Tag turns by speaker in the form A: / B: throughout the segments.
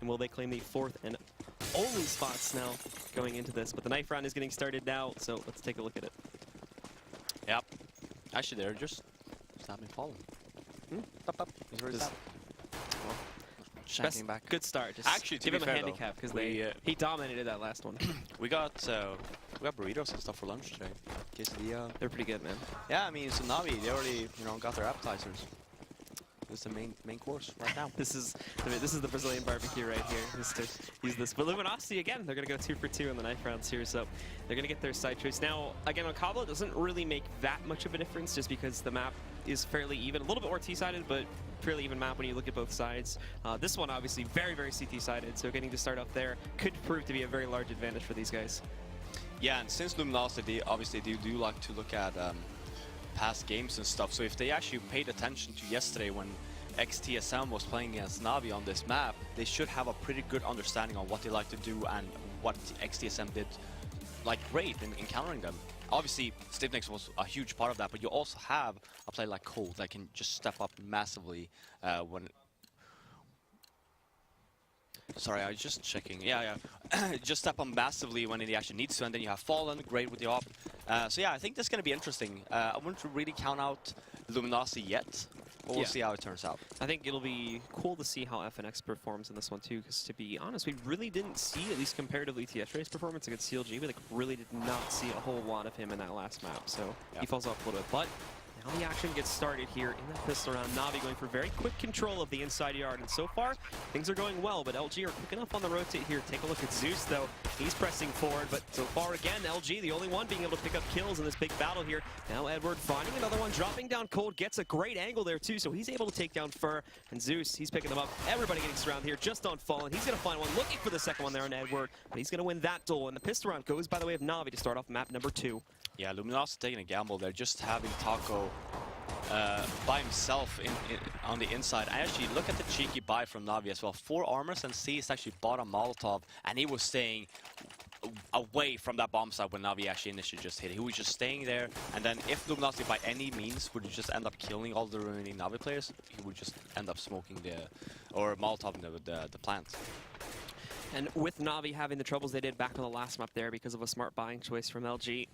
A: And will they claim the 4th and only spots now going into this? But the knife round is getting started now, so let's take a look at it.
B: Yep. Actually, they're just stopping falling. Up, up. He's already stopped.
A: Best,
B: back.
A: Good start. Just
B: actually, to
A: give
B: be
A: him a
B: fair,
A: handicap because he dominated that last one.
B: we got burritos and stuff for lunch today. Quesadilla.
A: They're pretty good, man.
B: Yeah, I mean, so NaVi, they already got their appetizers. This is the main course right now.
A: This is the Brazilian barbecue right here. Use this. But Luminosity again, they're gonna go 2 for 2 in the knife rounds here, so they're gonna get their side choice. Now again on Cobble, it doesn't really make that much of a difference just because the map is fairly even, a little bit more T-sided, but fairly even map when you look at both sides. This one obviously very CT-sided, so getting to start off there could prove to be a very large advantage for these guys. Yeah,
B: and since Luminosity, obviously they do like to look at past games and stuff, so if they actually paid attention to yesterday when XTSM was playing against NaVi on this map, they should have a pretty good understanding on what they like to do and what XTSM did like great in countering them. Obviously, Stiffnex was a huge part of that, but you also have a player like Cold that can just step up massively when... Sorry, I was just checking. Yeah. Just step up massively when he actually needs to, and then you have Fallen, great with the op. So yeah, I think this is going to be interesting. I wouldn't really count out Luminosity yet. But we'll see how it turns out.
A: I think it'll be cool to see how FNX performs in this one too, because to be honest, we really didn't see, at least comparatively to yesterday's performance against CLG, we really did not see a whole lot of him in that last map, so he falls off a little bit. But now the action gets started here in that pistol round. NaVi going for very quick control of the inside yard, and so far things are going well, but LG are quick enough on the rotate here. Take a look at Zeus though, he's pressing forward, but so far again LG the only one being able to pick up kills in this big battle here. Now Edward finding another one, dropping down Cold, gets a great angle there too, so he's able to take down Fur, and Zeus, he's picking them up. Everybody getting surrounded here just on Fallen. He's gonna find one, looking for the second one there on Edward, but he's gonna win that duel, and the pistol round goes by the way of NaVi to start off map number 2.
B: Yeah, Luminosity taking a gamble there, just having Taco by himself on the inside. I actually look at the cheeky buy from NaVi as well. 4 armors, and C's actually bought a Molotov, and he was staying away from that bomb site when NaVi actually initially just hit it. He was just staying there, and then if Luminosity by any means would just end up killing all the remaining NaVi players, he would just end up smoking or Molotov the plant.
A: And with NaVi having the troubles they did back on the last map there because of a smart buying choice from LG,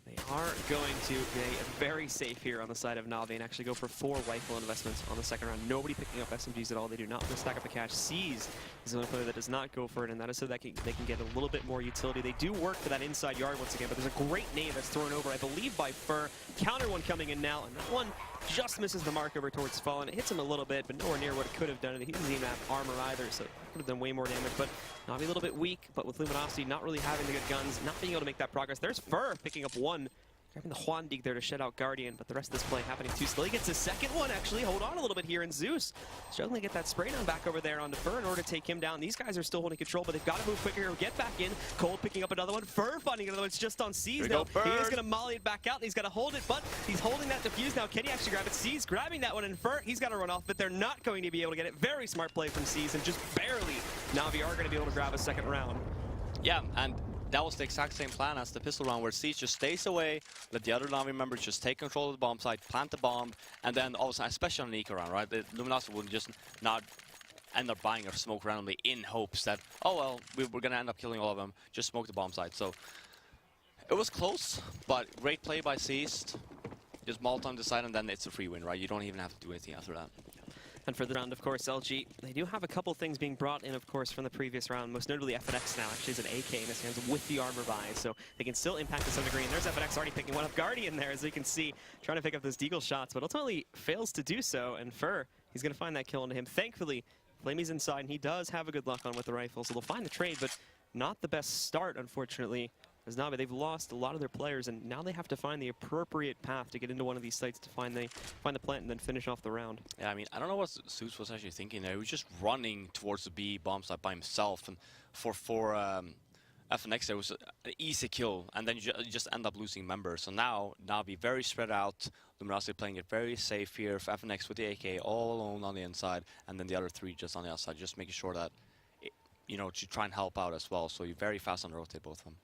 A: they are going to be very safe here on the side of NaVi and actually go for 4 rifle investments on the second round. Nobody picking up SMGs at all. They do not want to stack up the cash. Seas is the only player that does not go for it, and that is so that they can get a little bit more utility. They do work for that inside yard once again, but there's a great nade that's thrown over, I believe, by Fur. Counter one coming in now, and that one just misses the mark over towards Fallen. It hits him a little bit, but nowhere near what it could have done. He doesn't even have armor either, so it could have done way more damage. But NaVi a little bit weak, but with Luminosity not really having the good guns, not being able to make that progress. There's Fur picking up one. Grabbing the Juan Dig there to shut out Guardian, but the rest of this play happening too slow. He gets his second one, actually. Hold on a little bit here, and Zeus struggling to get that spray down back over there onto Fur in order to take him down. These guys are still holding control, but they've got to move quicker here. Get back in. Cold picking up another one. Fur finding another one. It's just on C's now. He is going to molly it back out, and he's got to hold it, but he's holding that defuse now. Can he actually grab it? C's grabbing that one, and Fur, he's got to run off, but they're not going to be able to get it. Very smart play from C's, and just barely NaVi are going to be able to grab a second round.
B: Yeah, and that was the exact same plan as the pistol round, where Siege just stays away, let the other NaVi members just take control of the bomb site, plant the bomb, and then all of a sudden, especially on an eco round, right, the Luminosity would just not end up buying or smoke randomly in hopes that, oh well, we're going to end up killing all of them, just smoke the bomb site. So it was close, but great play by Seized. Just Molotov on the side, and then it's a free win, right? You don't even have to do anything after that.
A: And for the round, of course, LG, they do have a couple things being brought in, of course, from the previous round. Most notably, FNX now actually has an AK in his hands with the armor buy, so they can still impact to some degree. And there's FNX already picking one up. Guardian there, as you can see, trying to pick up those deagle shots, but ultimately fails to do so. And Fur, he's going to find that kill into him. Thankfully, Flamey's inside, and he does have a good lock on with the rifle, so they'll find the trade, but not the best start, unfortunately. As NaVi, they've lost a lot of their players, and now they have to find the appropriate path to get into one of these sites to find the plant and then finish off the round.
B: Yeah, I mean, I don't know what Zeus was actually thinking there. He was just running towards the B bomb site by himself, and for FNX there was an easy kill, and then you just end up losing members. So now NaVi very spread out, Luminosity playing it very safe here, for FNX with the AK all alone on the inside, and then the other 3 just on the outside, just making sure that, you know, to try and help out as well. So you're very fast on the rotate, both of them.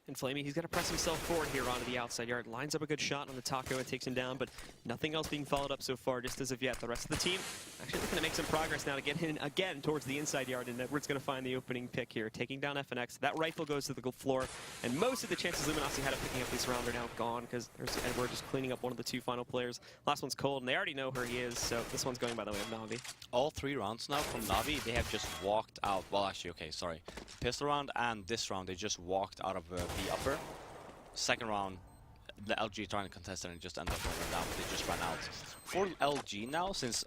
A: And Flamey, he's going to press himself forward here onto the outside yard. Lines up a good shot on the taco and takes him down, but nothing else being followed up so far just as of yet. The rest of the team actually looking to make some progress now to get in again towards the inside yard, and Edward's going to find the opening pick here, taking down FNX. That rifle goes to the floor, and most of the chances Luminosity had of picking up this round are now gone because there's Edward just cleaning up one of the two final players. Last one's Cold, and they already know where he is, so this one's going by the way of NaVi.
B: All 3 rounds now from NaVi, they have just walked out. Well, actually, okay, sorry. Pistol round and this round, they just walked out of the upper. Second round, the LG trying to contest it and just ended up going down, but they just ran out. For LG now, since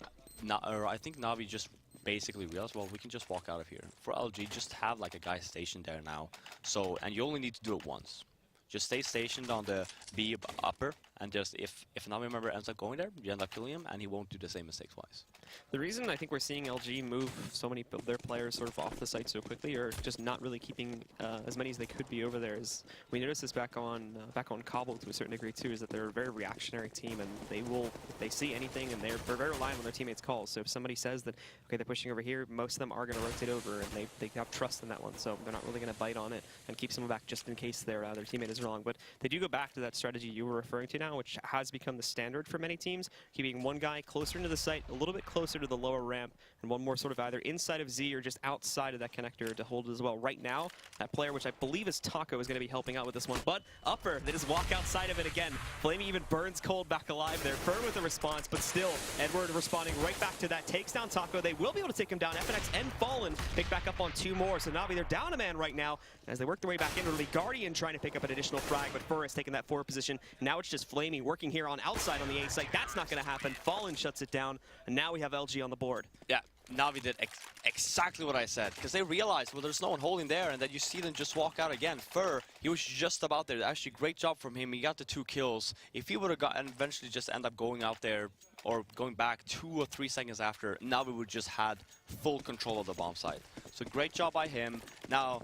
B: I think NaVi just basically realized, well, we can just walk out of here. For LG, just have like a guy stationed there now. So, and you only need to do it once. Just stay stationed on the B upper, and just if a NaVi member ends up going there, you end up killing him, and he won't do the same mistake twice.
A: The reason I think we're seeing LG move so many of their players sort of off the site so quickly, or just not really keeping as many as they could be over there, is we noticed this back on Cobble to a certain degree too, is that they're a very reactionary team, and they will, if they see anything, and they're very reliant on their teammates' calls. So if somebody says that, okay, they're pushing over here, most of them are going to rotate over, and they have trust in that one, so they're not really going to bite on it and keep someone back just in case their teammate is wrong. But they do go back to that strategy you were referring to now, which has become the standard for many teams, keeping one guy closer into the site, a little bit closer to the lower ramp, and one more sort of either inside of Z or just outside of that connector to hold it as well. Right now, that player, which I believe is Taco, is going to be helping out with this one, but Upper, they just walk outside of it again. Flamey even burns Cold back alive there. Burn with the response, but still, Edward responding right back to that. Takes down Taco. They will be able to take him down. FNX and Fallen pick back up on 2 more, so NaVi, they're down a man right now as they work their way back in. Really, Guardian trying to pick up an additional frag, but Fur has taken that forward position. Now it's just Flamey working here on outside on the A site. That's not going to happen. Fallen shuts it down, and now we have LG on the board.
B: Yeah, NaVi did exactly what I said, because they realized, well, there's no one holding there, and then you see them just walk out again. Fur, he was just about there. Actually, great job from him. He got the 2 kills. If he would have got and eventually just end up going out there or going back 2 or 3 seconds after, NaVi would just had full control of the bomb site. So great job by him. Now,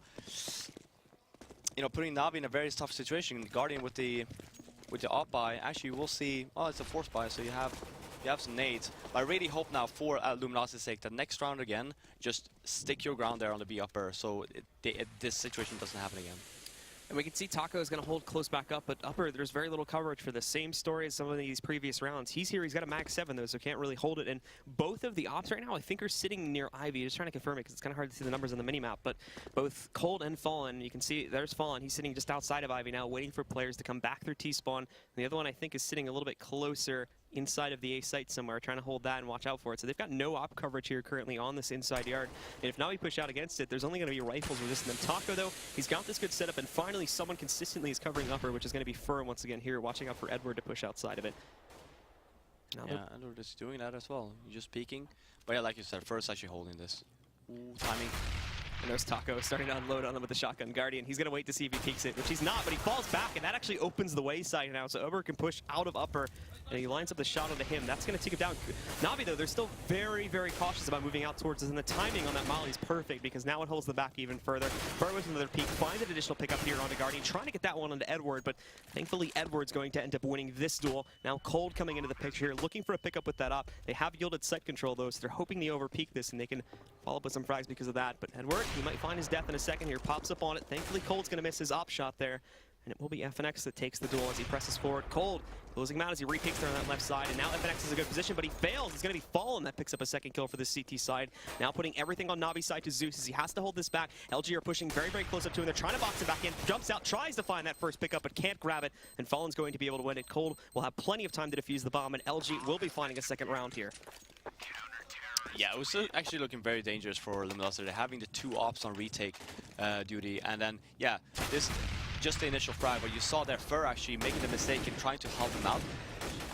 B: you know, putting NaVi in a very tough situation. Guardian with the op buy, actually we'll see. Oh, it's a force buy, so you have some nades. But I really hope now for Luminosity's sake that next round again, just stick your ground there on the B upper, so this situation doesn't happen again.
A: And we can see Taco is going to hold close back up, but Upper, there's very little coverage for the same story as some of these previous rounds. He's here, he's got a mag 7 though, so can't really hold it. And both of the ops right now, I think, are sitting near Ivy. Just trying to confirm it because it's kind of hard to see the numbers on the minimap. But both Cold and Fallen, you can see there's Fallen. He's sitting just outside of Ivy now, waiting for players to come back through T-spawn. And the other one, I think, is sitting a little bit closer inside of the A site somewhere, trying to hold that and watch out for it. So they've got no op coverage here currently on this inside yard. And if NaVi push out against it, there's only going to be rifles resisting them. Taco, though, he's got this good setup, and finally someone consistently is covering Upper, which is going to be Fur once again here, watching out for Edward to push outside of it.
B: Now yeah, Edward is doing that as well. He's just peeking. But yeah, like you said, Fur's actually holding this. Ooh, timing.
A: And there's Taco starting to unload on him with the shotgun. Guardian, he's going to wait to see if he peeks it, which he's not, but he falls back, and that actually opens the way side now, so Uber can push out of Upper, and he lines up the shot onto him. That's going to take him down. NaVi, though, they're still very, very cautious about moving out towards us, and the timing on that Molly is perfect, because now it holds them back even further. Fur with another peek, finds an additional pickup here onto Guardian, trying to get that one onto Edward, but thankfully Edward's going to end up winning this duel. Now Cold coming into the picture here, looking for a pickup with that op. They have yielded site control, though, so they're hoping they overpeak this, and they can follow up with some frags because of that. But Edward, he might find his death in a second here, pops up on it. Thankfully, Cold's going to miss his op shot there, and it will be FNX that takes the duel as he presses forward. Cold losing him out as he repeaks there on that left side, and now FNX is in a good position, but he fails. It's going to be Fallen that picks up a second kill for this CT side. Now putting everything on Navi's side to Zeus as he has to hold this back. LG are pushing very, very close up to him. They're trying to box it back in. Jumps out, tries to find that first pickup, but can't grab it, and Fallen's going to be able to win it. Cold will have plenty of time to defuse the bomb, and LG will be finding a second round here.
B: Yeah, it was actually looking very dangerous for Luminosity, having the 2 ops on retake duty, and then, yeah, this just the initial frag, but you saw there Fur actually making the mistake in trying to help him out,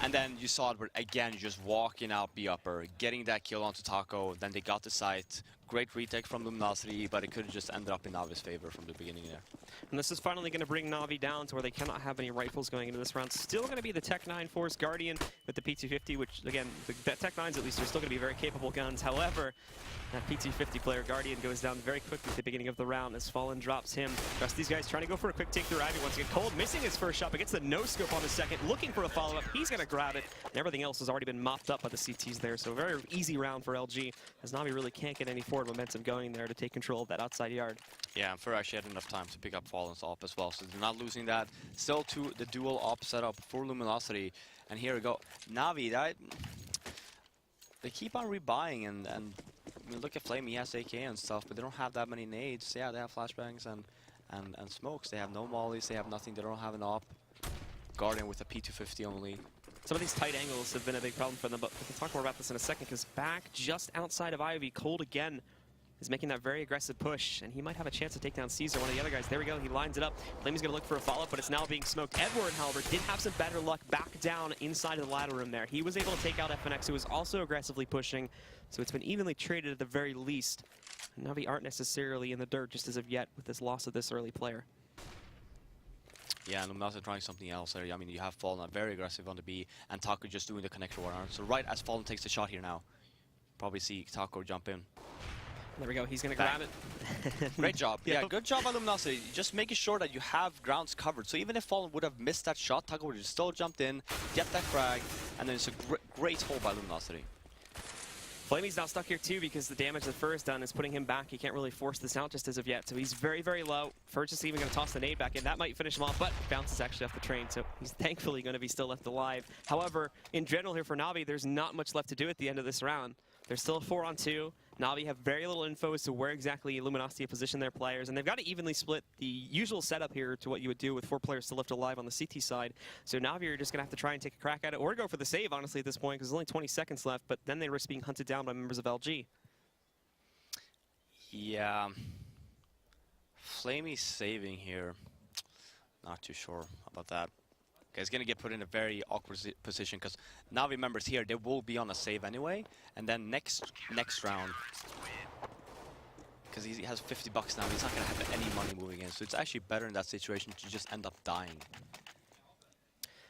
B: and then you saw Edward again just walking out B upper, getting that kill onto Taco, then they got the site. Great retake from Luminosity, but it could have just ended up in Navi's favor from the beginning there.
A: And this is finally going to bring NaVi down to where they cannot have any rifles going into this round. Still going to be the Tech 9 Force Guardian with the P250, which, again, the Tech 9s at least are still going to be very capable guns. However, That PT50 player, Guardian, goes down very quickly at the beginning of the round as Fallen drops him. The rest of these guys trying to go for a quick take through Ivy once again. Cold missing his first shot, but gets the no-scope on the second, looking for a follow-up. He's going to grab it, and everything else has already been mopped up by the CTs there. So a very easy round for LG, as NaVi really can't get any forward momentum going there to take control of that outside yard. Yeah,
B: and Fur actually had enough time to pick up Fallen's op as well, so they're not losing that. Still to the dual op setup for Luminosity, and here we go. NaVi, they keep on rebuying, and I mean, look at Flame, he has AK and stuff, but they don't have that many nades. Yeah, they have flashbangs and smokes. They have no mollies, they have nothing, they don't have an op. Guardian with a P250 only. Some of these tight angles have been a big problem for them, but we can talk more about this in a second, because back just outside of Ivy, Cold again is making that very aggressive push, and he might have a chance to take down Caesar, one of the other guys. There we go, he lines it up. Flamey's gonna look for a follow-up, but it's now being smoked. Edward, however, did have some better luck back down inside of the ladder room there. He was able to take out FNX, who was also aggressively pushing, so it's been evenly traded at the very least. And NaVi aren't necessarily in the dirt just as of yet with this loss of this early player. Yeah, and Luminosity trying something else there. I mean, you have Fallen very aggressive on the B, and Taco just doing the connector war. So right as Fallen takes the shot here now, probably see Taco jump in. There we go, he's going to grab it. Great job. Yeah, good job by Luminosity. Just making sure that you have grounds covered. So even if Fallen would have missed that shot, Taco would have still jumped in, get that frag, and then it's a great hold by Luminosity. Flamey's now stuck here too, because the damage that Fur has done is putting him back. He can't really force this out just as of yet, so he's very, very low. Fur's just even going to toss the nade back in. That might finish him off, but bounces actually off the train, so he's thankfully going to be still left alive. However, in general here for NaVi, there's not much left to do at the end of this round. There's still a 4-on-2. NaVi have very little info as to where exactly Luminosity have positioned their players, and they've got to evenly split the usual setup here to what you would do with 4 players still left alive on the CT side. So NaVi are just going to have to try and take a crack at it, or go for the save, honestly, at this point, because there's only 20 seconds left, but then they risk being hunted down by members of LG. Yeah. Flamey's saving here. Not too sure about that. He's going to get put in a very awkward position, because NaVi members here, they will be on a save anyway, and then next round, because he has 50 bucks now, he's not going to have any money moving in, so it's actually better in that situation to just end up dying.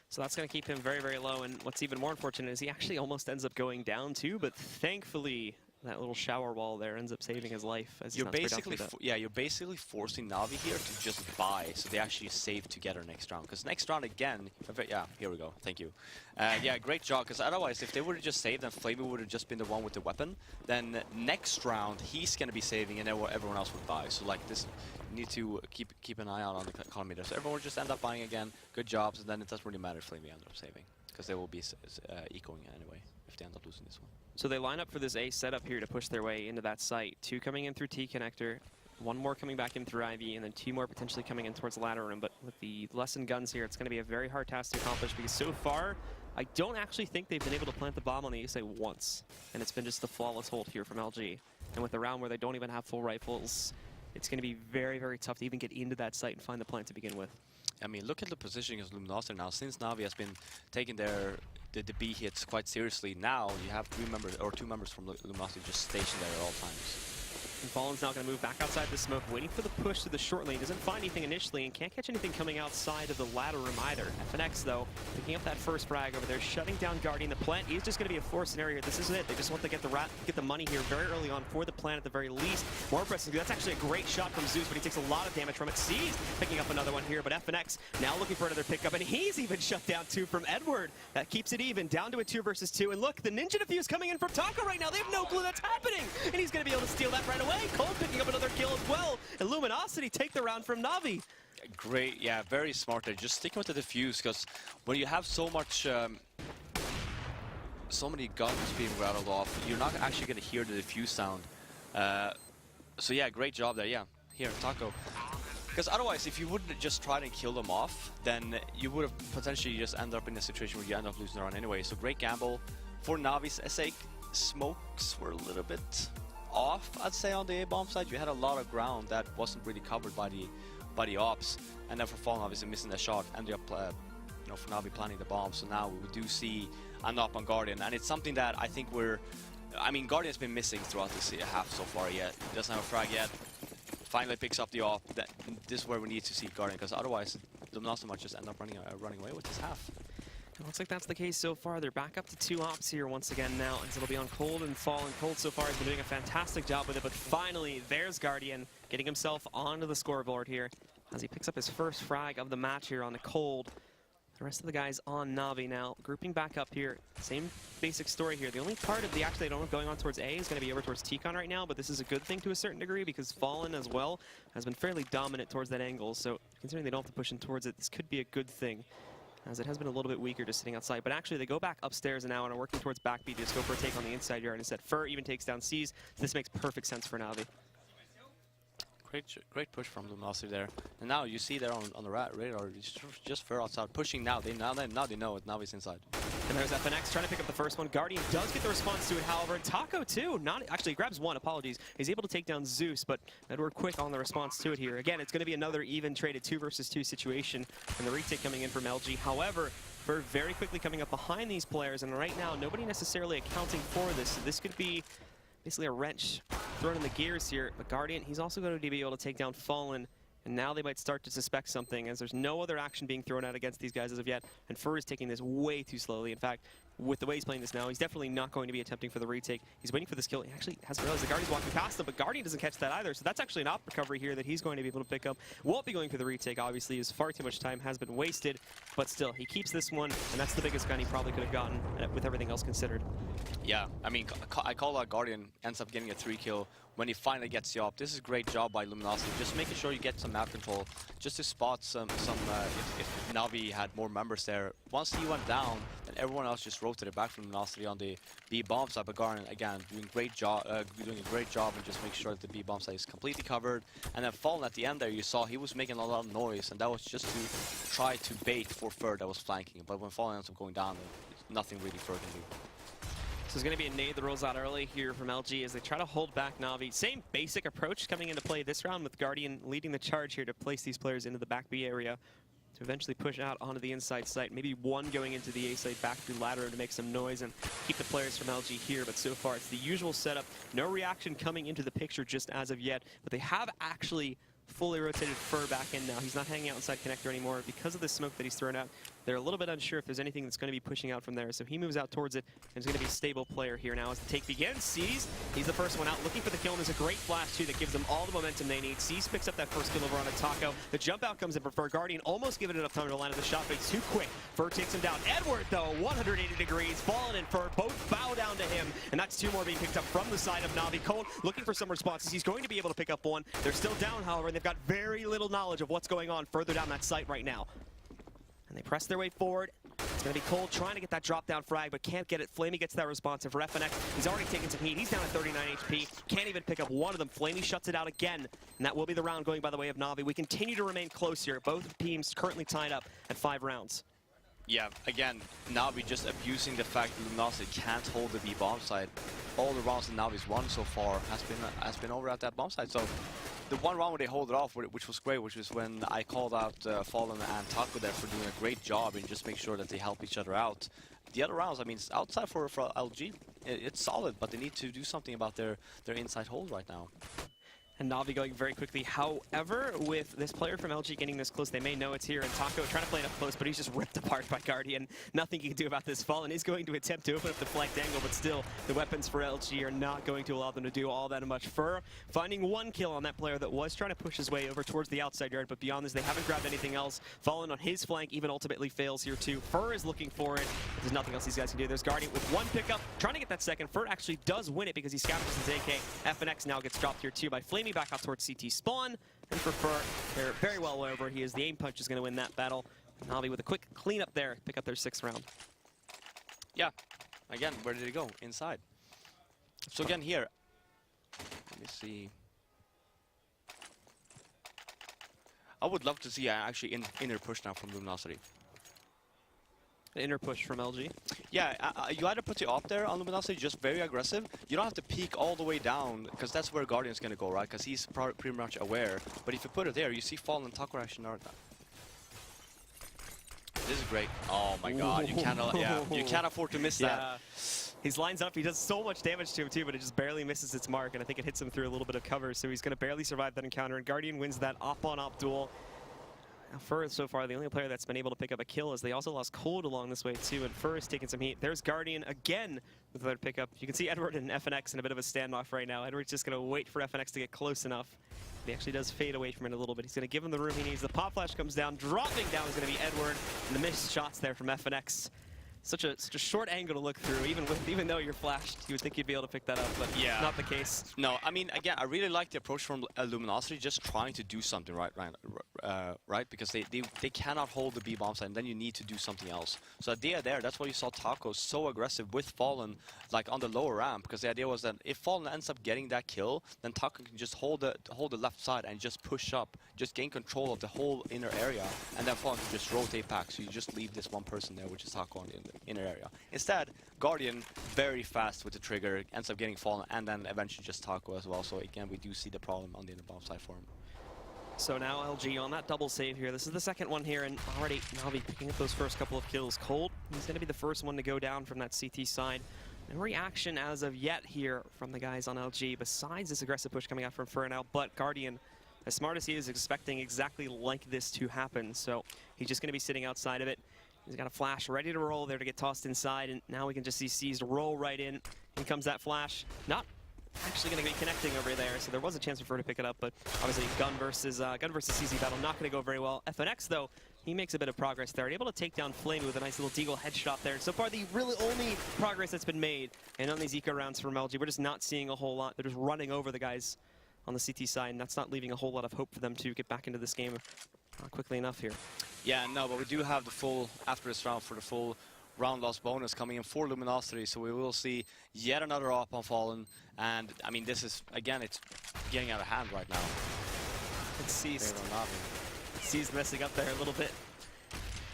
B: So that's going to keep him very, very low, and what's even more unfortunate is he actually almost ends up going down too, but thankfully that little shower wall there ends up saving his life. As you're basically, you're basically forcing NaVi here to just buy, so they actually save together next round. Because next round again, yeah, here we go. Thank you. Yeah, great job. Because otherwise, if they would have just saved, then Flavor would have just been the one with the weapon. Then next round, he's gonna be saving, and everyone else would buy. So like this, you need to keep an eye out on the commentators. So everyone would just end up buying again. Good jobs, and then it doesn't really matter if Flavor ends up saving, because they will be ecoing anyway if they end up losing this one. So they line up for this A setup here to push their way into that site. 2 coming in through T connector, 1 more coming back in through Ivy, and then 2 more potentially coming in towards the ladder room. But with the lessened guns here, it's going to be a very hard task to accomplish, because so far, I don't actually think they've been able to plant the bomb on the ESEA once. And it's been just the flawless hold here from LG. And with a round where they don't even have full rifles, it's going to be very, very tough to even get into that site and find the plant to begin with. I mean, look at the positioning of Luminosity now. Since NaVi has been taking the B hits quite seriously, now you have 2 members from Luminosity just stationed there at all times. And Fallen's now going to move back outside the smoke, waiting for the push to the short lane. Doesn't find anything initially, and can't catch anything coming outside of the ladder room either. FNX, though, picking up that first frag over there, shutting down Guardian. The plant is just going to be a force scenario here. This is it. They just want to get the money here very early on for the plant at the very least. More impressive. That's actually a great shot from Zeus, but he takes a lot of damage from it. Sees picking up another one here, but FNX now looking for another pickup, and he's even shut down 2 from Edward. That keeps it even, down to a 2 versus 2. And look, the Ninja Defuse coming in from Taco right now. They have no clue that's happening, and he's going to be able to steal that right away. Cold picking up another kill as well, and Luminosity take the round from NaVi. Great, yeah, very smart there. Just sticking with the defuse, because when you have so much, so many guns being rattled off, you're not actually going to hear the defuse sound. So yeah, great job there. Yeah, here, Taco. Because otherwise, if you wouldn't just try to kill them off, then you would have potentially just end up in a situation where you end up losing the round anyway. So great gamble for NaVi's sake. Smokes were a little bit off, I'd say, on the A-bomb side. You had a lot of ground that wasn't really covered by the ops, and then for Fallen obviously missing the shot, ended up for NaVi planting the bomb. So now we do see an op on Guardian, and it's something that I think Guardian's been missing throughout this half so far. Yet he doesn't have a frag yet. Finally picks up the op. This is where we need to see Guardian, because otherwise Luminosity might just end up running away with this half.
A: It looks like that's the case so far. They're back up to 2 ops here once again now, as it'll be on Cold and Fallen. Cold so far has been doing a fantastic job with it, but finally, there's Guardian getting himself onto the scoreboard here as he picks up his first frag of the match here on the Cold. The rest of the guys on NaVi now, grouping back up here. Same basic story here. The only part of the action they don't have going on towards A is going to be over towards T-Con right now, but this is a good thing to a certain degree because Fallen as well has been fairly dominant towards that angle, so considering they don't have to push in towards it, this could be a good thing, as it has been a little bit weaker just sitting outside. But actually, they go back upstairs now and are working towards back B to just go for a take on the inside yard instead. Fur even takes down C's, so this makes perfect sense for NaVi.
B: Great push from Luminosity there. And now you see there on the radar, just Fur outside pushing now. Now they know it. NaVi's inside.
A: And there's FNX trying to pick up the first one. Guardian does get the response to it, however, and Taco too. Actually, grabs one, apologies. He's able to take down Zeus, but Edward quick on the response to it here. Again, it's going to be another even traded 2 versus 2 situation, and the retake coming in from LG. However, Fur very quickly coming up behind these players, and right now, nobody necessarily accounting for this. So this could be basically a wrench thrown in the gears here. But Guardian, he's also going to be able to take down Fallen, and now they might start to suspect something, as there's no other action being thrown out against these guys as of yet, and Fur is taking this way too slowly. In fact, with the way he's playing this now, he's definitely not going to be attempting for the retake. He's waiting for this kill. He actually hasn't realized the Guardian's walking past him, but Guardian doesn't catch that either, so that's actually an op recovery here that he's going to be able to pick up. Won't be going for the retake, obviously, as far too much time has been wasted, but still, he keeps this one, and that's the biggest gun he probably could have gotten with everything else considered.
B: Yeah, I mean, I call out Guardian ends up getting a 3 kill when he finally gets the op. This is a great job by Luminosity, just making sure you get some map control, just to spot if NaVi had more members there. Once he went down, then everyone else just rotated back from Luminosity on the B bomb side. But Guardian, again, doing a great job and just make sure that the B bomb side is completely covered. And then Fallen at the end there, you saw he was making a lot of noise, and that was just to try to bait for Fur that was flanking. But when Fallen ends up going down, nothing really Fur can do.
A: So it's going to be a nade that rolls out early here from LG as they try to hold back NaVi. Same basic approach coming into play this round, with Guardian leading the charge here to place these players into the back B area to eventually push out onto the inside site. Maybe one going into the A site back through ladder to make some noise and keep the players from LG here. But so far, it's the usual setup. No reaction coming into the picture just as of yet. But they have actually fully rotated Fur back in now. He's not hanging out inside connector anymore because of the smoke that he's thrown out. They're a little bit unsure if there's anything that's going to be pushing out from there, so he moves out towards it, and is going to be a stable player here now as the take begins. Sees, he's the first one out, looking for the kill, and there's a great flash too that gives them all the momentum they need. Sees picks up that first kill over on a Taco. The jump out comes in for Fur. Guardian almost giving it enough time to line up the shot, but it's too quick. Fur takes him down. Edward, though, 180 degrees. Fallen and Fur both bow down to him, and that's 2 more being picked up from the side of NaVi. Cold looking for some responses. He's going to be able to pick up one. They're still down, however, and they've got very little knowledge of what's going on further down that site right now. And they press their way forward. It's going to be Cold trying to get that drop-down frag, but can't get it. Flamey gets that response. And for FNX, he's already taken some heat. He's down at 39 HP. Can't even pick up one of them. Flamey shuts it out again. And that will be the round going by the way of NaVi. We continue to remain close here. Both teams currently tied up at 5 rounds. Yeah,
B: Again, NaVi just abusing the fact that Luminosity can't hold the B bomb side. All the rounds that NaVi's won so far has been over at that bomb side. So the one round where they hold it off, which was great, which was when I called out Fallen and Taco there for doing a great job and just make sure that they help each other out. The other rounds, I mean, it's outside for LG, it's solid, but they need to do something about their inside hold right now.
A: And NaVi going very quickly. However, with this player from LG getting this close, they may know it's here. And Taco trying to play it up close, but he's just ripped apart by Guardian. Nothing he can do about this. Fallen is going to attempt to open up the flanked angle, but still, the weapons for LG are not going to allow them to do all that much. Fur finding 1 kill on that player that was trying to push his way over towards the outside yard, but beyond this, they haven't grabbed anything else. Fallen on his flank even ultimately fails here too. Fur is looking for it, but there's nothing else these guys can do. There's Guardian with 1 pickup, trying to get that second. Fur actually does win it because he scavenges his AK. FNX now gets dropped here too by Flamey back out towards CT spawn, and for Fur, they're very well over. He is the aim punch is going to win that battle. NaVi with a quick cleanup there, pick up their 6th round.
B: Yeah, again, where did he go? Inside. So again here, let me see. I would love to see actually inner push now from Luminosity.
A: Inner push from LG.
B: Yeah, you either put the op there on Luminosity, just very aggressive. You don't have to peek all the way down, because that's where Guardian's going to go, right? Because he's pretty much aware. But if you put it there, you see Fallen and Taco action are that. This is great. Oh my god, you can't afford to miss that.
A: He lines up, he does so much damage to him too, but it just barely misses its mark, and I think it hits him through a little bit of cover, so he's going to barely survive that encounter, and Guardian wins that op-on-op duel. Fur so far the only player that's been able to pick up a kill, as they also lost Cold along this way too, and Fur is taking some heat. There's Guardian again with their pickup. You can see Edward and FNX in a bit of a standoff right now. Edward's just going to wait for FNX to get close enough. He actually does fade away from it a little bit. He's going to give him the room he needs. The pop flash comes down. Dropping down is going to be Edward, and the missed shots there from FNX. Such a short angle to look through. Even though you're flashed, you would think you'd be able to pick that up, but
B: yeah,
A: not the case.
B: No, I mean, again, I really like the approach from Luminosity, just trying to do something right? Because they cannot hold the B bomb site, and then you need to do something else. So the idea there, that's why you saw Taco so aggressive with Fallen, like on the lower ramp, because the idea was that if Fallen ends up getting that kill, then Taco can just hold the left side and just push up, just gain control of the whole inner area, and then Fallen can just rotate back. So you just leave this one person there, which is Taco on the inner area. Instead, Guardian, very fast with the trigger, ends up getting Fallen, and then eventually just Taco as well. So again, we do see the problem on the inner bomb side for him.
A: So now LG on that double save here. This is the second one here, and already NaVi picking up those first couple of kills. Cold, he's going to be the first one to go down from that CT side. No reaction as of yet here from the guys on LG, besides this aggressive push coming out from Fernal, but Guardian, as smart as he is, expecting exactly like this to happen. So he's just going to be sitting outside of it. He's got a flash ready to roll there to get tossed inside, and now we can just see Seized roll right in. In comes that flash. Not actually going to be connecting over there, so there was a chance for her to pick it up, but obviously gun versus CZ battle not going to go very well. FNX, though, he makes a bit of progress there, able to take down Flame with a nice little deagle headshot there. And so far, the really only progress that's been made, and on these eco rounds from LG, we're just not seeing a whole lot. They're just running over the guys on the CT side, and that's not leaving a whole lot of hope for them to get back into this game quickly enough here.
B: Yeah, no, but we do have the full, after this round, for the full round loss bonus coming in for Luminosity, so we will see yet another op on Fallen, and I mean, this is, again, it's getting out of hand right now.
A: It's Seized. Seized messing up there a little bit.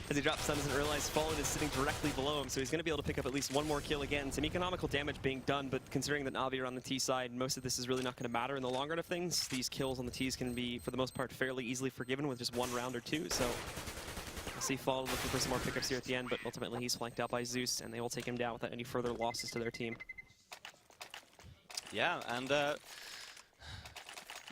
A: As he drops down, doesn't realize Fallen is sitting directly below him, so he's going to be able to pick up at least one more kill again. Some economical damage being done, but considering that NaVi are on the T side, most of this is really not going to matter in the long run of things. These kills on the Ts can be, for the most part, fairly easily forgiven with just one round or two, so we'll see Fallen looking for some more pickups here at the end, but ultimately he's flanked out by Zeus, and they will take him down without any further losses to their team.
B: Yeah, and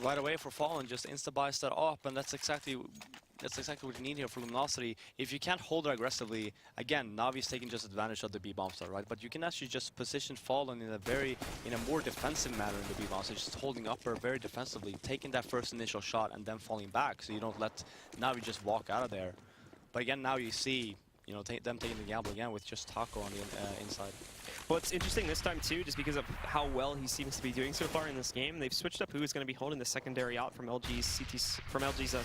B: right away for Fallen, just insta-buys that op, and that's exactly what you need here for Luminosity. If you can't hold her aggressively, again, Navi's taking just advantage of the B-bomb star, right? But you can actually just position Fallen in a more defensive manner in the B-bomb, so just holding up her very defensively, taking that first initial shot and then falling back, so you don't let Navi just walk out of there. But again, now you see, you know, them taking the gamble again with just Taco on the inside.
A: Well, it's interesting this time, too, just because of how well he seems to be doing so far in this game. They've switched up who is going to be holding the secondary out from LG's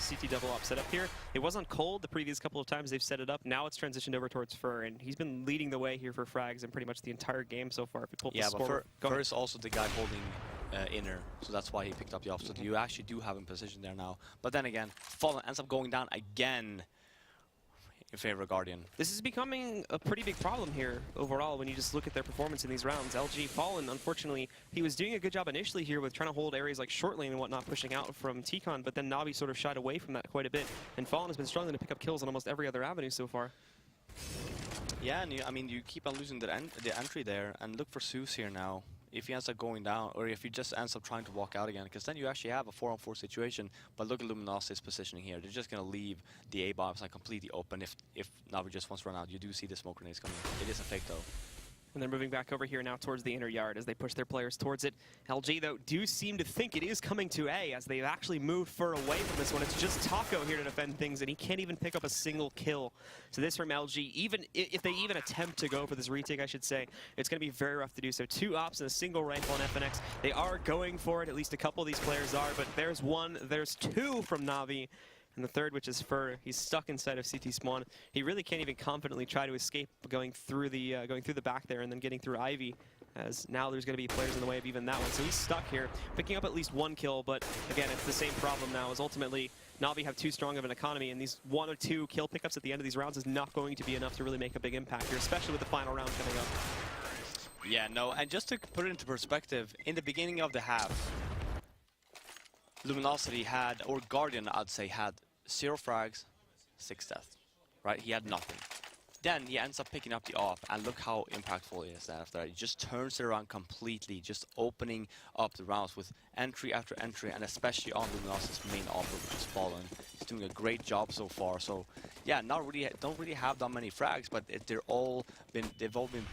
A: CT double op setup here. It was on Cold the previous couple of times they've set it up. Now it's transitioned over towards Fur, and he's been leading the way here for frags in pretty much the entire game so far. If we pull up the score,
B: but Fur is also the guy holding inner, so that's why he picked up the op. So you actually do have him positioned there now. But then again, Fallen ends up going down again in favor of Guardian.
A: This is becoming a pretty big problem here overall when you just look at their performance in these rounds. LG Fallen, unfortunately, he was doing a good job initially here with trying to hold areas like short lane and whatnot, pushing out from T-Con, but then NaVi sort of shied away from that quite a bit, and Fallen has been struggling to pick up kills on almost every other avenue so far.
B: Yeah, and I mean, you keep on losing the entry there, and look for Zeus here now. If he ends up going down, or if he just ends up trying to walk out again, because then you actually have a 4-on-4 situation. But look at Luminosity's positioning here. They're just going to leave the A-bomb side completely open if NaVi just wants to run out. You do see the smoke grenades coming. It is a fake, though.
A: And they're moving back over here now towards the inner yard as they push their players towards it. LG, though, do seem to think it is coming to A as they've actually moved Fur away from this one. It's just Taco here to defend things, and he can't even pick up a single kill. So this from LG, even if they even attempt to go for this retake, I should say, it's going to be very rough to do so. 2 ops and a single rifle on FNX. They are going for it, at least a couple of these players are, but there's 1, there's 2 from NaVi. And the third, which is Fur, he's stuck inside of CT spawn. He really can't even confidently try to escape going through the back there and then getting through Ivy, as now there's going to be players in the way of even that one. So he's stuck here, picking up at least 1 kill, but again, it's the same problem now, as ultimately NaVi have too strong of an economy, and these 1 or 2 kill pickups at the end of these rounds is not going to be enough to really make a big impact here, especially with the final round coming up.
B: Yeah, no, and just to put it into perspective, in the beginning of the half, Luminosity had, or Guardian, I'd say, had 0 frags, 6 deaths, right? He had nothing. Then he ends up picking up the op, and look how impactful he is after that. He just turns it around completely, just opening up the rounds with entry after entry, and especially on Luminosity's main offer, which is Fallen. He's doing a great job so far. So yeah, don't really have that many frags, but they've all been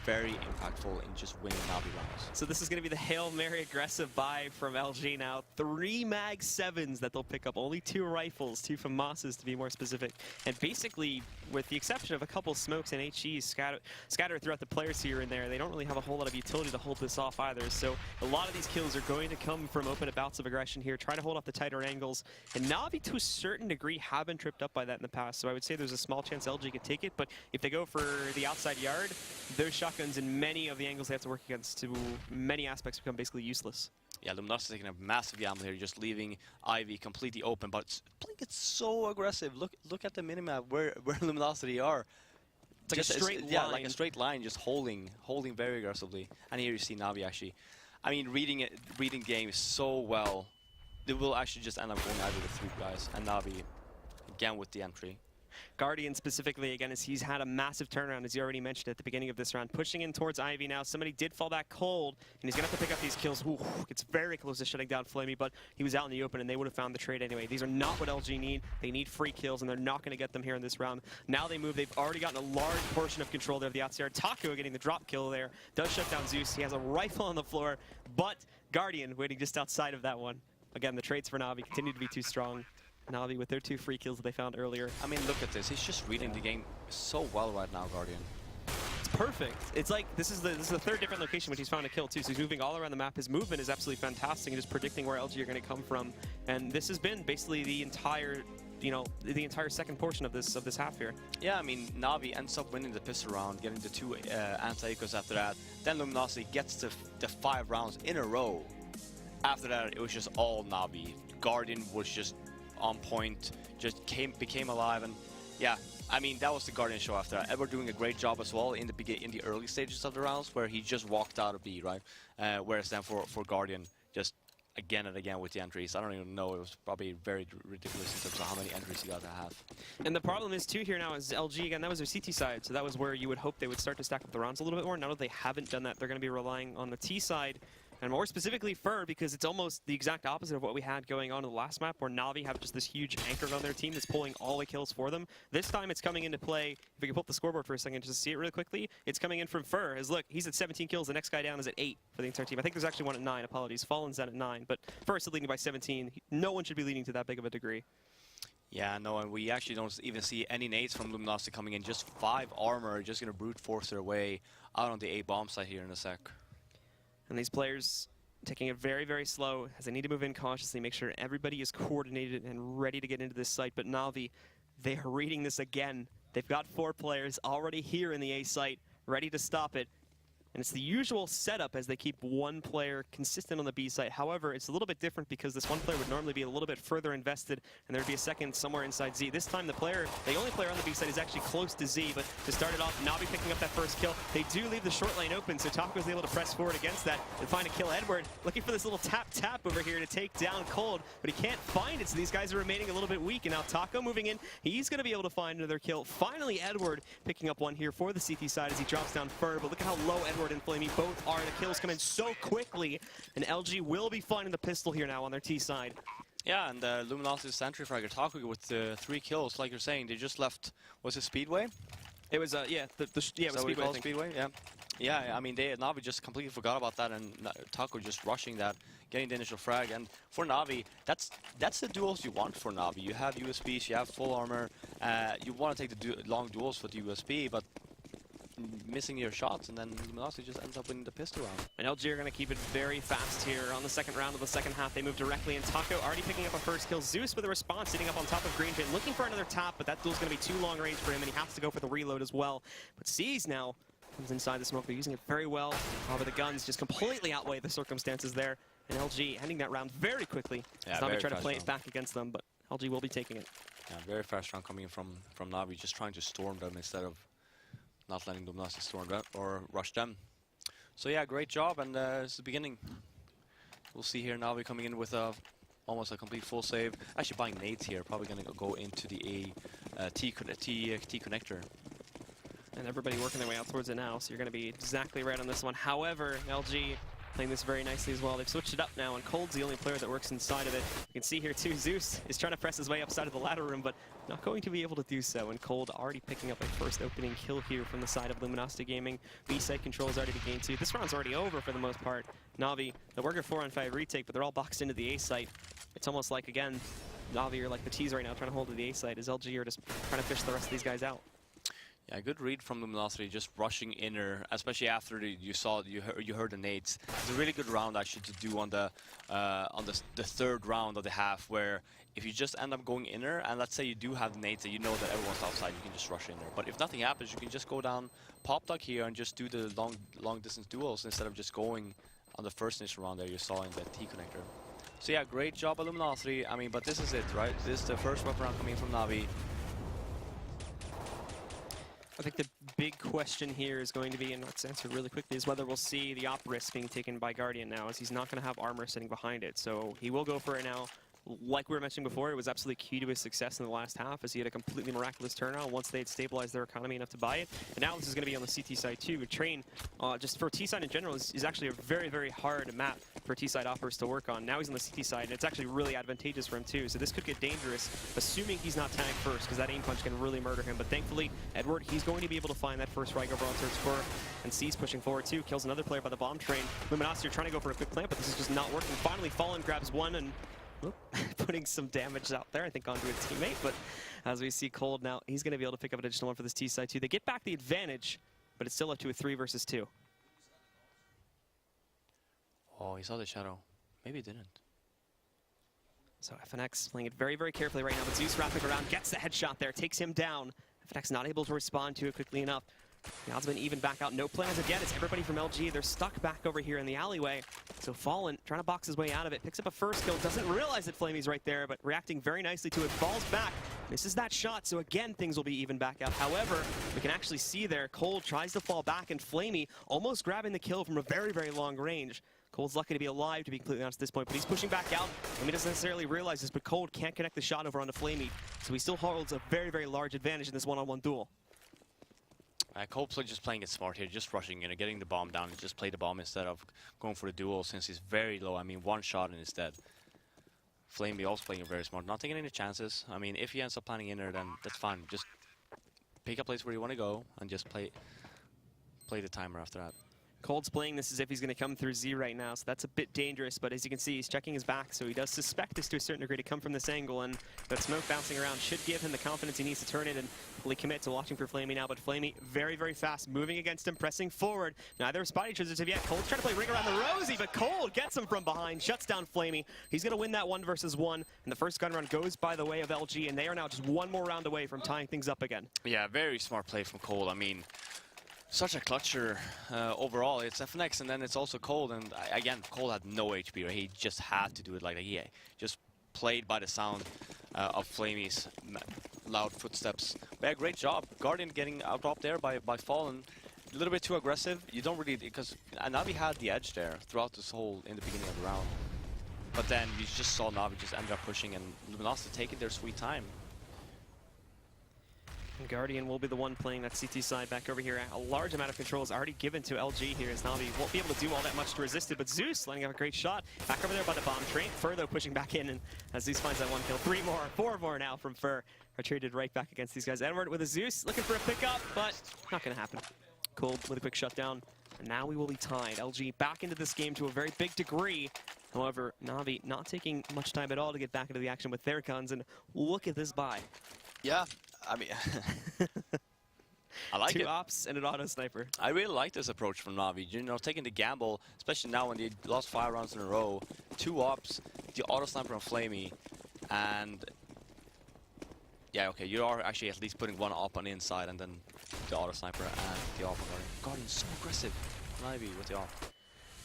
B: very impactful in just winning Navi rounds.
A: So this is going to be the Hail Mary aggressive buy from LG now. 3 Mag 7s that they'll pick up. Only 2 rifles, 2 FAMASs to be more specific. And basically, with the exception of a couple smokes and HEs scattered throughout the players here and there, they don't really have a whole lot of utility to hold this off either. So a lot of these kills are going to come from open bouts of aggression here, trying to hold off the tighter angles. And Navi, to a certain degree, have been tripped up by that in the past. So I would say there's a small chance LG could take it. But if they go for the outside yard, those shotguns in many of the angles they have to work against to many aspects become basically useless.
B: Yeah, Luminosity taking a massive gamble here, just leaving Ivy completely open, but playing it so aggressive. Look at the minimap where Luminosity are.
A: It's like a straight line.
B: Yeah, like a straight line, just holding very aggressively. And here you see Navi actually, I mean, reading game so well. They will actually just end up going either with 3 guys, and Navi again with the entry.
A: Guardian specifically, again, as he's had a massive turnaround, as you already mentioned at the beginning of this round. Pushing in towards Ivy now. Somebody did fall back cold, and he's going to have to pick up these kills. Ooh, it's very close to shutting down Flamey, but he was out in the open, and they would have found the trade anyway. These are not what LG need. They need free kills, and they're not going to get them here in this round. Now they move. They've already gotten a large portion of control there of the outside. Taco getting the drop kill there. Does shut down Zeus. He has a rifle on the floor, but Guardian waiting just outside of that one. Again, the trades for Navi continue to be too strong. Navi with their 2 free kills that they found earlier.
B: I mean, look at this. He's just reading the game so well right now, Guardian.
A: It's perfect. It's like this is the 3rd different location which he's found a kill too. So he's moving all around the map. His movement is absolutely fantastic and just predicting where LG are going to come from. And this has been basically the entire, the entire second portion of this half here.
B: Yeah, I mean, Navi ends up winning the pistol round, getting the 2 anti-ecos after that. Then Luminosity gets the 5 rounds in a row. After that, it was just all Navi. Guardian was just on point, just became alive, and yeah, I mean, that was the Guardian show after that. Edward doing a great job as well in the early stages of the rounds, where he just walked out of B, right? Whereas then for Guardian, just again and again with the entries. I don't even know, it was probably very ridiculous in terms of how many entries he got to have.
A: And the problem is too here now is LG, again, that was their CT side, so that was where you would hope they would start to stack up the rounds a little bit more. Now that they haven't done that, they're going to be relying on the T side, and more specifically Fur, because it's almost the exact opposite of what we had going on in the last map, where Navi have just this huge anchor on their team that's pulling all the kills for them. This time it's coming into play. If we can pull up the scoreboard for a second just to see it really quickly, it's coming in from Fur. As look, he's at 17 kills, the next guy down is at 8 for the entire team. I think there's actually one at 9, apologies. Fallen's down at 9, but Fur is leading by 17. No one should be leading to that big of a degree.
B: Yeah, no, and we actually don't even see any nades from Luminosity coming in. Just 5 armor, just going to brute force their way out on the A bomb site here in a sec.
A: And these players taking it very, very slow as they need to move in cautiously, make sure everybody is coordinated and ready to get into this site. But Navi, they are reading this again. They've got 4 players already here in the A site, ready to stop it. And it's the usual setup as they keep 1 player consistent on the B site. However, it's a little bit different because this 1 player would normally be a little bit further invested, and there'd be a second somewhere inside Z. This time, the only player on the B site is actually close to Z, but to start it off, Navi picking up that first kill. They do leave the short lane open, so Taco's able to press forward against that and find a kill. Edward looking for this little tap over here to take down Cold, but he can't find it, so these guys are remaining a little bit weak. And now Taco moving in, he's going to be able to find another kill. Finally, Edward picking up one here for the CT side as he drops down Fur, but look at how low Edward and Flamey both are. The kills come in so quickly, and LG will be finding the pistol here now on their T side.
B: Yeah, and Luminosity's entry fragger Taco with 3 kills, like you're saying. They just left, was it Speedway?
A: It was, yeah, it was Speedway,
B: Speedway, yeah. Yeah, I mean, Navi just completely forgot about that, and Taco just rushing that, getting the initial frag. And for Navi, that's the duels you want for Navi. You have USBs, you have full armor. You want to take the long duels for the USB, but missing your shots, and then Luminosity just ends up winning the pistol round.
A: And LG are going to keep it very fast here on the second round of the second half. They move directly, and Taco already picking up a first kill. Zeus with a response, sitting up on top of Green Jay, looking for another tap, but that duel's going to be too long range for him, and he has to go for the reload as well. But C's now comes inside the smoke. They're using it very well. However, the guns just completely outweigh the circumstances there, and LG ending that round very quickly.
B: Yeah,
A: Navi try to play it back against them, but LG will be taking it.
B: Yeah, very fast round coming in from Navi, just trying to storm them instead of not letting Luminosity storm them or rush them. So yeah, great job, and it's the beginning. We'll see here Navi coming in with almost a complete full save. Actually buying nades here, probably going to go into the T connector.
A: And everybody working their way out towards it now, so you're going to be exactly right on this one. However, LG playing this very nicely as well. They've switched it up now, and Cold's the only player that works inside of it. You can see here too, Zeus is trying to press his way upside of the ladder room, but not going to be able to do so. And Cold already picking up a first opening kill here from the side of Luminosity Gaming. B-side control has already been gained too. This round's already over for the most part. NaVi, the worker 4-on-5 retake, but they're all boxed into the A site. It's almost like, again, NaVi are like the T's right now trying to hold to the A site, as LG are just trying to fish the rest of these guys out.
B: Yeah, good read from Luminosity, just rushing inner, especially after you heard the nades. It's a really good round actually to do on the third round of the half, where if you just end up going inner, and let's say you do have nades that you know that everyone's outside, you can just rush in there. But if nothing happens, you can just go down pop dog here and just do the long distance duels instead of just going on the first initial round there you saw in the T connector. So yeah, great job by Luminosity. I mean, but this is it, right? This is the first weapon round coming from NaVi.
A: I think the big question here is going to be, and let's answer really quickly, is whether we'll see the op risk being taken by Guardian now, as he's not going to have armor sitting behind it. So he will go for it now. Like we were mentioning before, it was absolutely key to his success in the last half, as he had a completely miraculous turnaround once they had stabilized their economy enough to buy it. And now this is going to be on the CT side too. A train, just for T side in general, is actually a very, very hard map for T side operators to work on. Now he's on the CT side, and it's actually really advantageous for him too. So this could get dangerous, assuming he's not tagged first, because that aim punch can really murder him. But thankfully, Edward, he's going to be able to find that first right over on third score. And C's pushing forward too, kills another player by the bomb train. Luminosity are trying to go for a quick plant, but this is just not working. Finally, Fallen grabs one and putting some damage out there, I think, onto a teammate. But as we see Cold now, he's going to be able to pick up an additional one for this T side too. They get back the advantage, but it's still up to a 3 versus 2.
B: Oh, he saw the shadow. Maybe he didn't.
A: So FNX playing it very, very carefully right now, but Zeus wrapping around, gets the headshot there, takes him down. FNX not able to respond to it quickly enough. The odds have been even back out. No plans again. It's everybody from LG. They're stuck back over here in the alleyway. So Fallen trying to box his way out of it. Picks up a first kill. Doesn't realize that Flamey's right there, but reacting very nicely to it. Falls back. Misses that shot. So again, things will be even back out. However, we can actually see there, Cold tries to fall back, and Flamey almost grabbing the kill from a very, very long range. Cold's lucky to be alive, to be completely honest at this point, but he's pushing back out. Flamey doesn't necessarily realize this, but Cold can't connect the shot over onto Flamey. So he still holds a very, very large advantage in this one-on-one duel.
B: Cold's just playing it smart here, just rushing in and getting the bomb down and just play the bomb instead of going for the duel, since he's very low. I mean, one shot and he's dead. Flamey also playing it very smart, not taking any chances. I mean, if he ends up planning in there, then that's fine. Just pick a place where you want to go and just play the timer after that.
A: Cold's playing this as if he's going to come through Z right now, so that's a bit dangerous, but as you can see, he's checking his back, so he does suspect this to a certain degree to come from this angle, and that smoke bouncing around should give him the confidence he needs to turn it and fully commit to watching for Flamey now. But Flamey very, very fast, moving against him, pressing forward. Neither have spotted each other yet. Cold's trying to play ring around the rosy, but Cold gets him from behind, shuts down Flamey. He's going to win that 1 versus 1, and the first gun round goes by the way of LG, and they are now just one more round away from tying things up again.
B: Yeah, very smart play from Cold. I mean, such a clutcher overall. It's FNX, and then it's also Cold, and again, Cold had no HP, right? He just had to do it like that. He just played by the sound of Flamey's loud footsteps. But yeah, great job. Guardian getting out-dropped there by Fallen. A little bit too aggressive. You don't really, because NaVi had the edge there throughout this whole, in the beginning of the round. But then you just saw NaVi just end up pushing, and Luminosity taking their sweet time.
A: And Guardian will be the one playing that CT side back over here. A large amount of control is already given to LG here, as NaVi won't be able to do all that much to resist it, but Zeus lining up a great shot. Back over there by the bomb train. Fur, though, pushing back in, and as Zeus finds that 1 kill, 3 more, 4 more now from Fur. Are traded right back against these guys. Edward with a Zeus, looking for a pickup, but not going to happen. Cold with a quick shutdown, and now we will be tied. LG back into this game to a very big degree. However, NaVi not taking much time at all to get back into the action with their guns, and look at this buy.
B: Yeah, I mean, I like it.
A: 2 ops and an auto sniper.
B: I really like this approach from NaVi. You know, taking the gamble, especially now when they lost 5 rounds in a row. 2 ops, the auto sniper on Flamey, and yeah, okay, you are actually at least putting 1 op on the inside, and then the auto sniper and the op on Guardian. Guardian's so aggressive. NaVi with the op.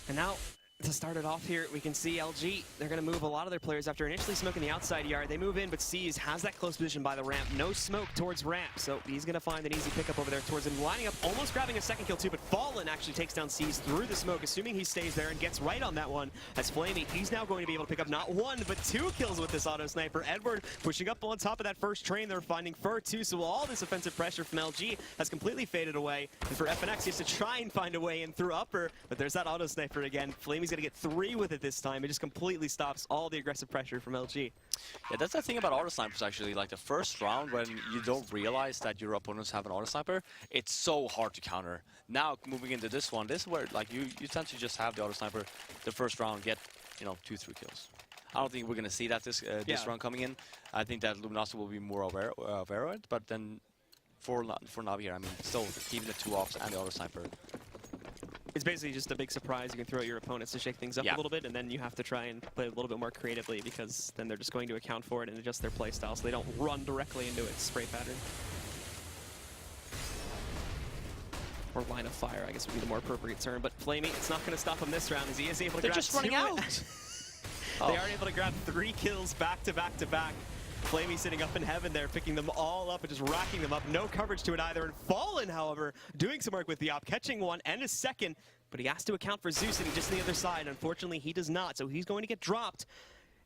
A: And now to start it off here, we can see LG, they're going to move a lot of their players after initially smoking the outside yard. They move in, but Seas has that close position by the ramp. No smoke towards ramp, so he's going to find an easy pickup over there towards him. Lining up, almost grabbing a second kill too, but Fallen actually takes down Seas through the smoke, assuming he stays there and gets right on that one. As Flamey, he's now going to be able to pick up not one, but two kills with this auto sniper. Edward pushing up on top of that first train. They're finding Fur too, so all this offensive pressure from LG has completely faded away. And for FNX, he has to try and find a way in through upper, but there's that auto sniper again. Flamey's going to get 3 with it this time. It just completely stops all the aggressive pressure from LG.
B: Yeah, that's the thing about auto snipers actually. Like the first round, when you don't realize that your opponents have an auto sniper, it's so hard to counter. Now moving into this one, this is where like you tend to just have the auto sniper the first round, get 2-3 kills. I don't think we're gonna see that this round coming in. I think that Luminosity will be more aware of it, but then for NaVi here, I mean, still keeping the 2 ops and the auto sniper.
A: It's basically just a big surprise you can throw at your opponents to shake things up a little bit, and then you have to try and play a little bit more creatively, because then they're just going to account for it and adjust their play style so they don't run directly into its spray pattern. Or line of fire, I guess would be the more appropriate term. But Flamey, it's not going to stop him this round as he is able to grab 2. They're just running out! They are able to grab 3 kills back to back to back. Flamey sitting up in heaven there, picking them all up and just racking them up. No coverage to it either. And Fallen, however, doing some work with the op, catching 1 and a second. But he has to account for Zeus sitting just on the other side. Unfortunately, he does not, so he's going to get dropped.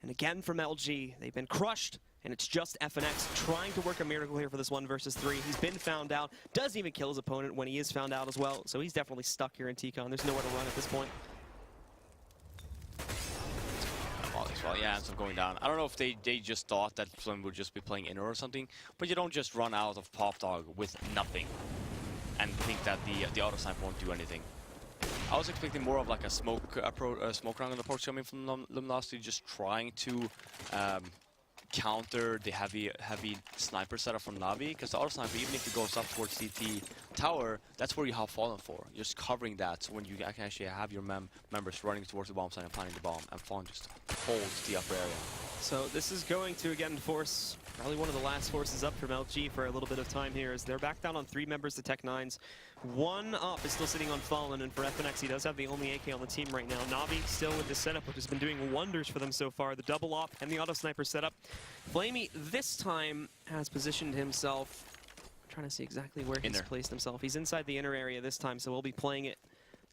A: And again from LG, they've been crushed. And it's just FNX trying to work a miracle here for this 1 versus 3. He's been found out. Doesn't even kill his opponent when he is found out as well. So he's definitely stuck here in T-Con. There's nowhere to run at this point.
B: Well, yeah, ends up going down. I don't know if they just thought that Flim would just be playing inner or something, but you don't just run out of Pop Dog with nothing and think that the auto sniper won't do anything. I was expecting more of like a smoke round approach coming from Luminosity, just trying to counter the heavy sniper setup from NaVi, because the auto sniper, even if it goes up towards CT tower, that's where you have Fallen for. You're just covering that, so when you can actually have your members running towards the bomb site and planting the bomb, and Fallen just holds the upper area.
A: So this is going to again force probably one of the last forces up from LG for a little bit of time here, as they're back down on 3 members, the Tech 9s. 1 up is still sitting on Fallen, and for FNX, he does have the only AK on the team right now. NaVi still with this setup, which has been doing wonders for them so far. The double op and the auto sniper setup. Flamey this time has positioned himself. I'm trying to see exactly where he's placed himself. He's inside the inner area this time, so we'll be playing it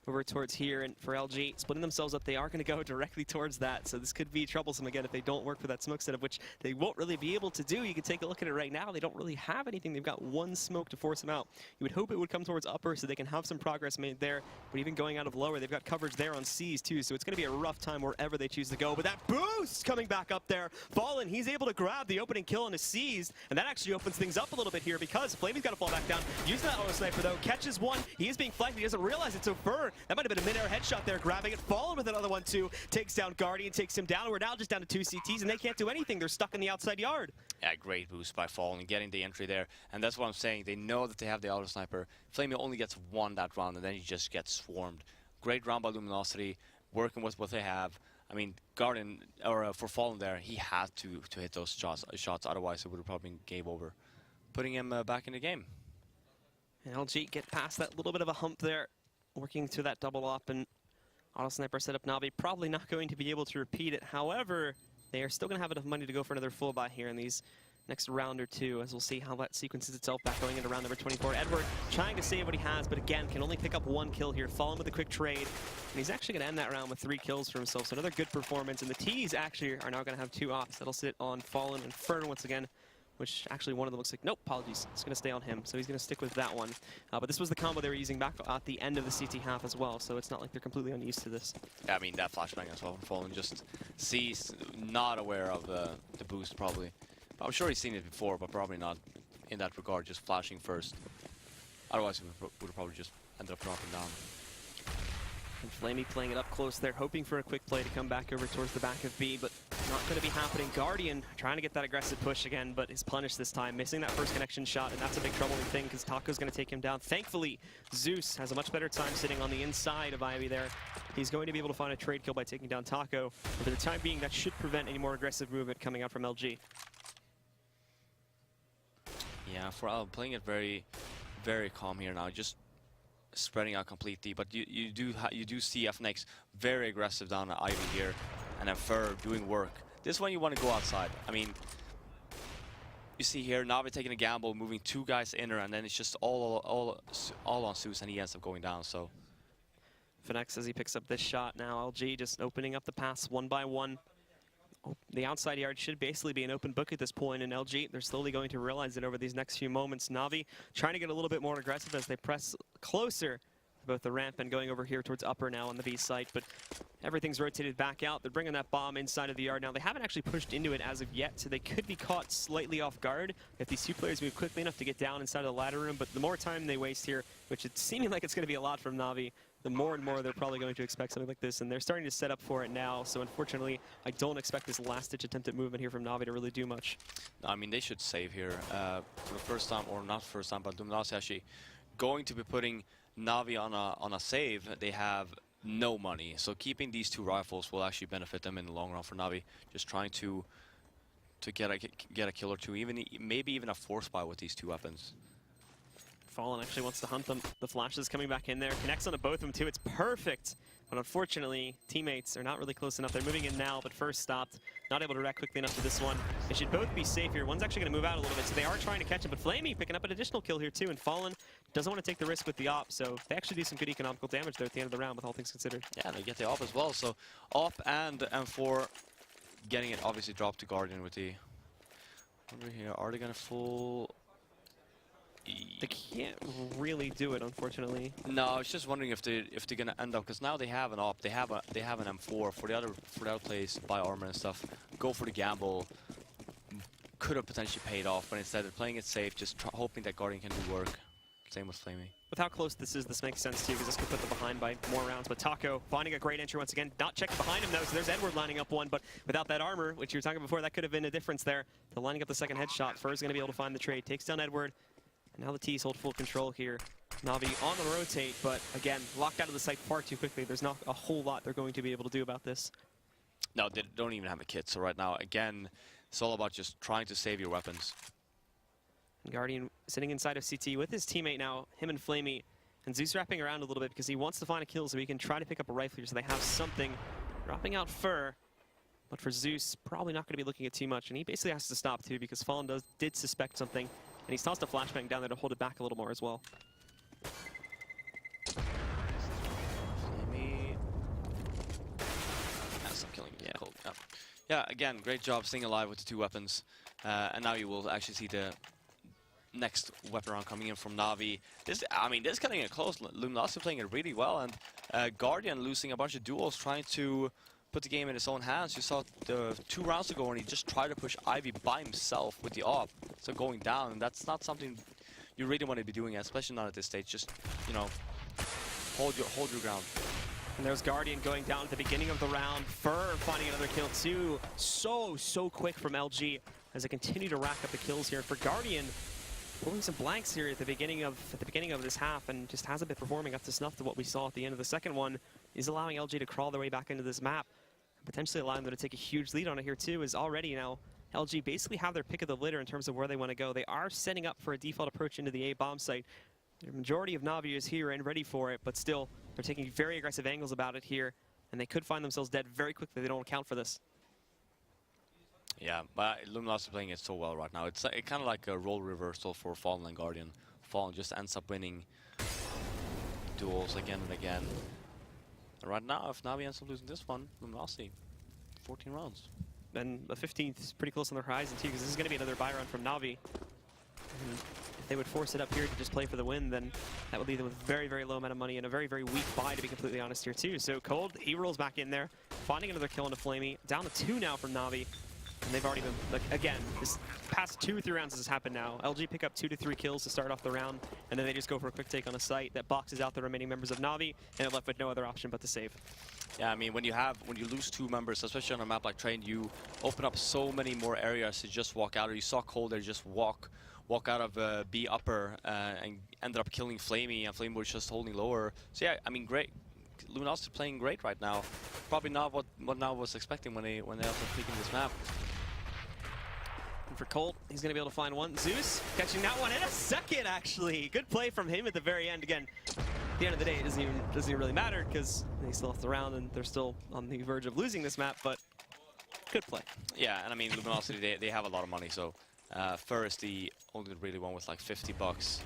A: over towards here. And for LG, splitting themselves up, they are going to go directly towards that. So this could be troublesome again if they don't work for that smoke setup, which they won't really be able to do. You can take a look at it right now. They don't really have anything. They've got 1 smoke to force them out. You would hope it would come towards upper so they can have some progress made there. But even going out of lower, they've got coverage there on C's too. So it's going to be a rough time wherever they choose to go. But that boost coming back up there. Fallen, he's able to grab the opening kill on his C's. And that actually opens things up a little bit here, because Flamey's got to fall back down. Using that auto sniper though, catches 1. He is being flanked. He doesn't realize it. So Fur, that might have been a mid-air headshot there, grabbing it. Fallen with another one too. Takes down Guardian, takes him down. We're now just down to 2 CTs, and they can't do anything. They're stuck in the outside yard.
B: Yeah, great boost by Fallen, getting the entry there. And that's what I'm saying. They know that they have the auto sniper. Flamey only gets 1 that round, and then he just gets swarmed. Great round by Luminosity, working with what they have. I mean, Guardian, or for Fallen there, he had to hit those shots. Otherwise it would have probably been game over. Putting him back in the game.
A: And LG get past that little bit of a hump there, working through that double op, and auto sniper setup. NaVi probably not going to be able to repeat it. However, they are still going to have enough money to go for another full buy here in these next round or 2, as we'll see how that sequences itself back going into round number 24. Edward trying to save what he has, but again, can only pick up 1 kill here. Fallen with a quick trade, and he's actually going to end that round with 3 kills for himself. So another good performance, and the T's actually are now going to have 2 ops. That'll sit on Fallen and Fern once again, which actually one of them looks like, nope, apologies, it's going to stay on him. So he's going to stick with that one. But this was the combo they were using back at the end of the CT half as well, so it's not like they're completely unused to this.
B: Yeah, I mean, that flashbang as well from Fallen, just sees, not aware of the boost probably. I'm sure he's seen it before, but probably not in that regard, just flashing first. Otherwise, he would have probably just ended up dropping down.
A: And Flamey playing it up close there, hoping for a quick play to come back over towards the back of B, but not going to be happening. Guardian trying to get that aggressive push again, but is punished this time, missing that first connection shot, and that's a big troubling thing because Taco's going to take him down. Thankfully, Zeus has a much better time sitting on the inside of Ivy there. He's going to be able to find a trade kill by taking down Taco. But for the time being, that should prevent any more aggressive movement coming out from LG.
B: Yeah, for playing it very, very calm here now. Just spreading out completely. But you do see FNX very aggressive down at Ivy here, and then Fur doing work. This one you want to go outside. I mean, you see here NaVi taking a gamble, moving 2 guys inner, and then it's just all on Zeus, and he ends up going down. So.
A: FNX as he picks up this shot now. LG just opening up the pass one by one. Oh, the outside yard should basically be an open book at this point, and LG, they're slowly going to realize it over these next few moments. NaVi trying to get a little bit more aggressive as they press closer to both the ramp and going over here towards upper now on the B site, but everything's rotated back out. They're bringing that bomb inside of the yard now. They haven't actually pushed into it as of yet, so they could be caught slightly off guard if these 2 players move quickly enough to get down inside of the ladder room, but the more time they waste here, which it's seeming like it's going to be a lot from NaVi, the more and more they're probably going to expect something like this, and they're starting to set up for it now. So unfortunately, I don't expect this last-ditch attempt at movement here from NaVi to really do much.
B: No, I mean, they should save here for the first time, or not first time, but Luminosity actually going to be putting NaVi on a save. They have no money, so keeping these 2 rifles will actually benefit them in the long run for NaVi. Just trying to get a kill or 2, maybe even a force buy with these 2 weapons.
A: Fallen actually wants to hunt them. The flash is coming back in there. Connects onto both of them too. It's perfect. But unfortunately, teammates are not really close enough. They're moving in now, but first stopped. Not able to react quickly enough to this one. They should both be safe here. One's actually going to move out a little bit, so they are trying to catch him. But Flamey picking up an additional kill here too, and Fallen doesn't want to take the risk with the op, so they actually do some good economical damage there at the end of the round with all things considered.
B: Yeah, they get the op as well. So op and M4 getting it obviously dropped to Guardian with the... Over here, are they going to full...
A: They can't really do it, unfortunately.
B: No, I was just wondering if they're gonna end up, because now they have an op, they have an M4 for the other plays, buy armor and stuff. Go for the gamble. Could have potentially paid off, but instead they're playing it safe, just hoping that Guardian can do work. Same with Flamey.
A: With how close this is, this makes sense too, because this could put them behind by more rounds. But Taco finding a great entry once again, not checking behind him though, so there's Edward lining up one, but without that armor, which you were talking before, that could have been a difference there. They're lining up the second headshot. Fur's going to be able to find the trade, takes down Edward. And now the T's hold full control here. NaVi on the rotate, but again, locked out of the site far too quickly. There's not a whole lot they're going to be able to do about this.
B: No, they don't even have a kit, so right now, again, it's all about just trying to save your weapons.
A: Guardian sitting inside of CT with his teammate now, him and Flamey. And Zeus wrapping around a little bit because he wants to find a kill so he can try to pick up a rifle here so they have something. Dropping out Fur. But for Zeus, probably not going to be looking at too much. And he basically has to stop too because Fallen did suspect something. And he's tossed a flashbang down there to hold it back a little more as well.
B: Flamey. That's not killing. Yeah. Cool. Yeah, again, great job staying alive with the 2 weapons. And now you will actually see the next weapon round coming in from NaVi. This is cutting it close. Luminosity playing it really well, and Guardian losing a bunch of duels, trying to put the game in his own hands. You saw the 2 rounds ago when he just tried to push Ivy by himself with the op, so going down, and that's not something you really want to be doing, especially not at this stage. Just, you know, hold your ground.
A: And there's Guardian going down at the beginning of the round. Fur finding another kill too. So quick from LG as they continue to rack up the kills here. For Guardian, pulling some blanks here at the beginning of this half, and just hasn't been performing up to snuff to what we saw at the end of the second one. Is allowing LG to crawl their way back into this map, potentially allowing them to take a huge lead on it here too. Is already now LG basically have their pick of the litter in terms of where they want to go. They are setting up for a default approach into the A bomb site. The majority of NaVi is here and ready for it, but still they're taking very aggressive angles about it here, and they could find themselves dead very quickly. They don't account for this.
B: Yeah, but Luminosity playing it so well right now. It's kind of like a role reversal for Fallen and Guardian. Fallen just ends up winning duels again and again. And right now, if NaVi ends up losing this one, Luminosity, 14 rounds.
A: And the 15th is pretty close on the horizon too, because this is going to be another buy run from NaVi. And if they would force it up here to just play for the win, then that would leave them with very low amount of money and a very weak buy, to be completely honest here too. So Cold, he rolls back in there, finding another kill into Flamey. Down to 2 now from NaVi. And they've already been, like, again, this past 2 or 3 rounds has happened now. LG pick up 2 to 3 kills to start off the round, and then they just go for a quick take on a site that boxes out the remaining members of NaVi, and they're left with no other option but to save.
B: Yeah, I mean, when you lose 2 members, especially on a map like Train, you open up so many more areas to just walk out. Or you saw Cold there just walk out of B upper and ended up killing Flamey, and Flamey was just holding lower. So yeah, I mean, great. Luminosity playing great right now. Probably not what NaVi was expecting when they ended up picking this map.
A: And for Colt, he's going to be able to find one. Zeus catching that one in a second, actually. Good play from him at the very end. Again, the end of the day, it doesn't even really matter because they still have the round and they're still on the verge of losing this map, but good play.
B: Yeah, and I mean, Luminosity, they have a lot of money, so Fur is the only really one with like $50.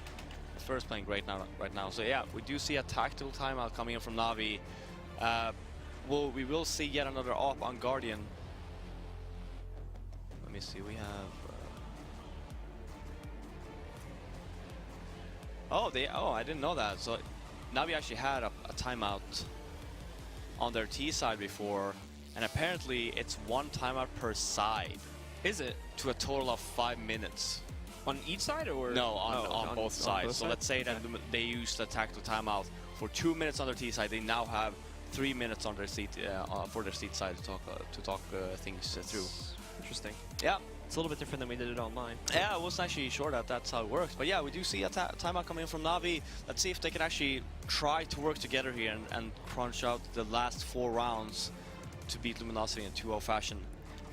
B: Fur is playing great now, right now. So yeah, we do see a tactical timeout coming in from NaVi. We will see yet another op on Guardian. Let me see, we have... Oh, I didn't know that. So NaVi actually had a timeout on their T side before, and apparently it's one timeout per side.
A: Is it?
B: To a total of 5 minutes.
A: On each side or?
B: No, on both sides. So let's say that
A: okay.
B: they used the tactical timeout for 2 minutes on their T side. They now have 3 minutes on their seat for their seat side to talk things through.
A: Interesting.
B: Yeah.
A: It's a little bit different than we did it online.
B: Yeah, I wasn't actually sure that that's how it works. But yeah, we do see a timeout coming in from NaVi. Let's see if they can actually try to work together here and crunch out the last 4 rounds to beat Luminosity in 2-0 fashion.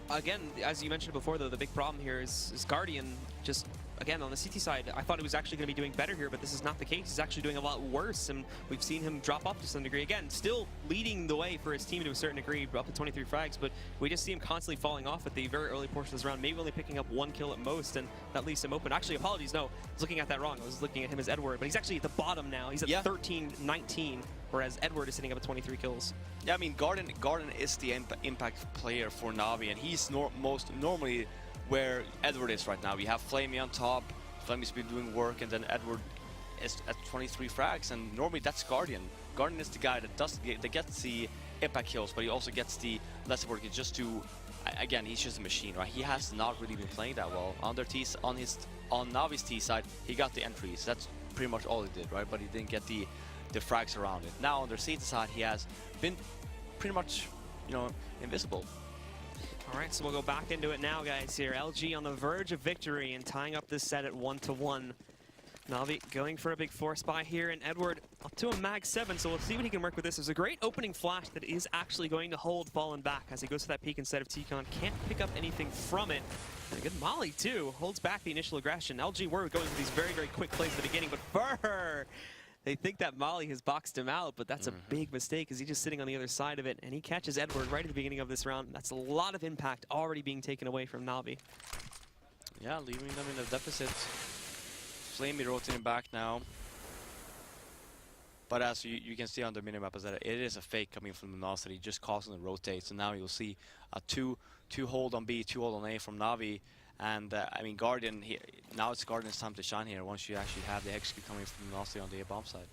A: Again, as you mentioned before, though, the big problem here is Guardian just, again, on the CT side, I thought he was actually going to be doing better here, but this is not the case. He's actually doing a lot worse, and we've seen him drop off to some degree. Again, still leading the way for his team to a certain degree, up to 23 frags, but we just see him constantly falling off at the very early portion of this round, maybe only picking up 1 kill at most, and that leaves him open. Actually, apologies, no, I was looking at that wrong. I was looking at him as Edward, but he's actually at the bottom now. He's at 13-19, whereas Edward is sitting up at 23 kills.
B: Yeah, I mean, Guardian is the impact player for NaVi, and he's most normally where Edward is right now. We have Flamey on top. Flamey's been doing work, and then Edward is at 23 frags, and normally that's Guardian. Guardian is the guy that gets the impact kills, but he also gets the less work. It's just to, again, he's just a machine, right? He has not really been playing that well. On NaVi's T side, he got the entries. That's pretty much all he did, right? But he didn't get the frags around it. Now on their C side, he has been pretty much, invisible.
A: All right, so we'll go back into it now, guys, here. LG on the verge of victory and tying up this set at 1-1. NaVi going for a big force buy here, and Edward up to a mag 7, so we'll see what he can work with this. There's a great opening flash that is actually going to hold Fallen back as he goes for that peek instead of T-Con. Can't pick up anything from it. And a good molly, too. Holds back the initial aggression. LG were going for these very, very quick plays at the beginning, but Fur! They think that molly has boxed him out, but that's a big mistake because he's just sitting on the other side of it, and he catches Edward right at the beginning of this round. That's a lot of impact already being taken away from NaVi.
B: Yeah, leaving them in a deficit. Flamey rotating back now. But as you can see on the minimap, is that it is a fake coming from Luminosity, just causing the rotate. So now you'll see a two hold on B, 2 hold on A from NaVi. And I mean, Guardian, now it's Guardian's time to shine here once you actually have the execute coming from Luminosity on the A bomb side.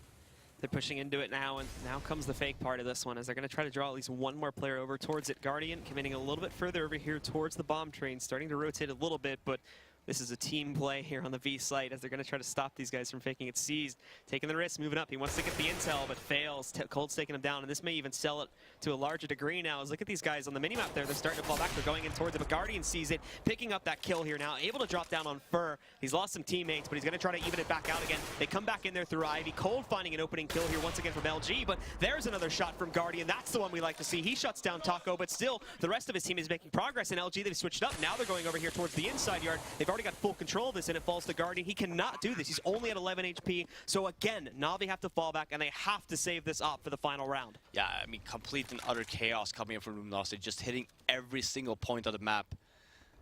A: They're pushing into it now, and now comes the fake part of this one, as they're going to try to draw at least one more player over towards it. Guardian committing a little bit further over here towards the bomb train, starting to rotate a little bit, but this is a team play here on the V site as they're going to try to stop these guys from faking it seized. Taking the risk, moving up. He wants to get the intel, but fails. Cold's taking him down, and this may even sell it to a larger degree now. As look at these guys on the minimap there. They're starting to fall back. They're going in towards it, but Guardian sees it, picking up that kill here now. Able to drop down on Fur. He's lost some teammates, but he's going to try to even it back out again. They come back in there through Ivy. Cold finding an opening kill here once again from LG, but there's another shot from Guardian. That's the one we like to see. He shuts down Taco, but still, the rest of his team is making progress. In LG, they've switched up. Now they're going over here towards the inside yard. They've already got full control of this, and it falls to Guardian. He cannot do this. He's only at 11 HP. So again, NaVi have to fall back, and they have to save this up for the final round.
B: Yeah, I mean, complete and utter chaos coming in from Luminosity, just hitting every single point of the map.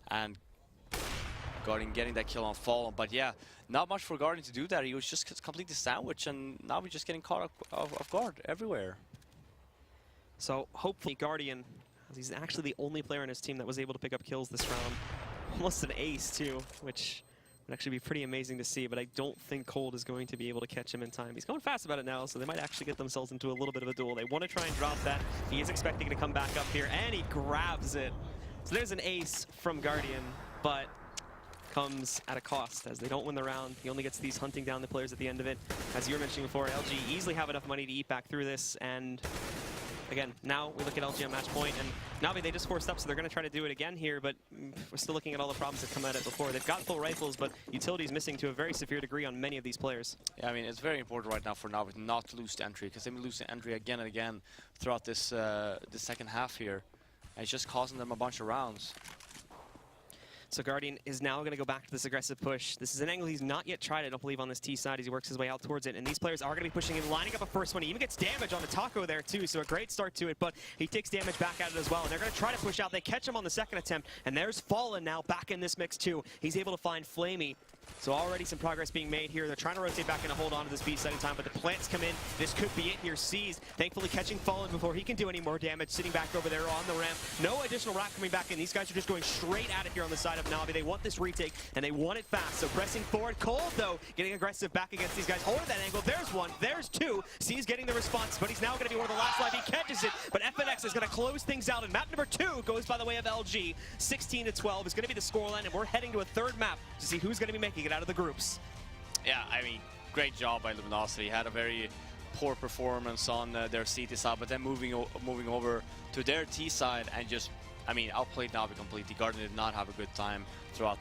B: And Guardian getting that kill on Fallen. But yeah, not much for Guardian to do that. He was just completely sandwiched, and NaVi just getting caught off guard everywhere.
A: So hopefully Guardian, he's actually the only player on his team that was able to pick up kills this round. Almost an ace too, which would actually be pretty amazing to see, but I don't think Cold is going to be able to catch him in time. He's going fast about it now, so they might actually get themselves into a little bit of a duel. They want to try and drop that. He is expecting to come back up here, and he grabs it. So there's an ace from Guardian, but comes at a cost as they don't win the round. He only gets these hunting down the players at the end of it. As you were mentioning before, LG easily have enough money to eat back through this, and again, now we look at LG on match point, and NaVi, they just forced up, so they're going to try to do it again here, but we're still looking at all the problems that come at it before. They've got full rifles, but utility's missing to a very severe degree on many of these players.
B: Yeah, I mean, it's very important right now for NaVi not to lose the entry, because they've been losing entry again and again throughout this second half here. And it's just costing them a bunch of rounds.
A: So Guardian is now going to go back to this aggressive push. This is an angle he's not yet tried, I don't believe, on this T side as he works his way out towards it. And these players are going to be pushing in, lining up a first one. He even gets damage on the taco there too, so a great start to it, but he takes damage back at it as well. And they're going to try to push out. They catch him on the second attempt, and there's Fallen now back in this mix too. He's able to find Flamey. So already some progress being made here. They're trying to rotate back and hold on to this B side in time, but the plants come in. This could be it here. Sees, thankfully catching Fallen before he can do any more damage, sitting back over there on the ramp. No additional rock coming back in. These guys are just going straight at it here on the side of NaVi. They want this retake, and they want it fast. So pressing forward. Cold, though, getting aggressive back against these guys. Over that angle. There's one. There's two. Sees getting the response, but he's now going to be one of the last live. He catches it, but FNX is going to close things out. And map number 2 goes by the way of LG. 16-12 is going to be the scoreline, and we're heading to a third map to see who's going to be making it out of the groups.
B: Yeah, I mean, great job by Luminosity. Had a very poor performance on their CT side, but then moving over to their T side and just, I mean, outplayed NaVi completely. Guardian did not have a good time throughout.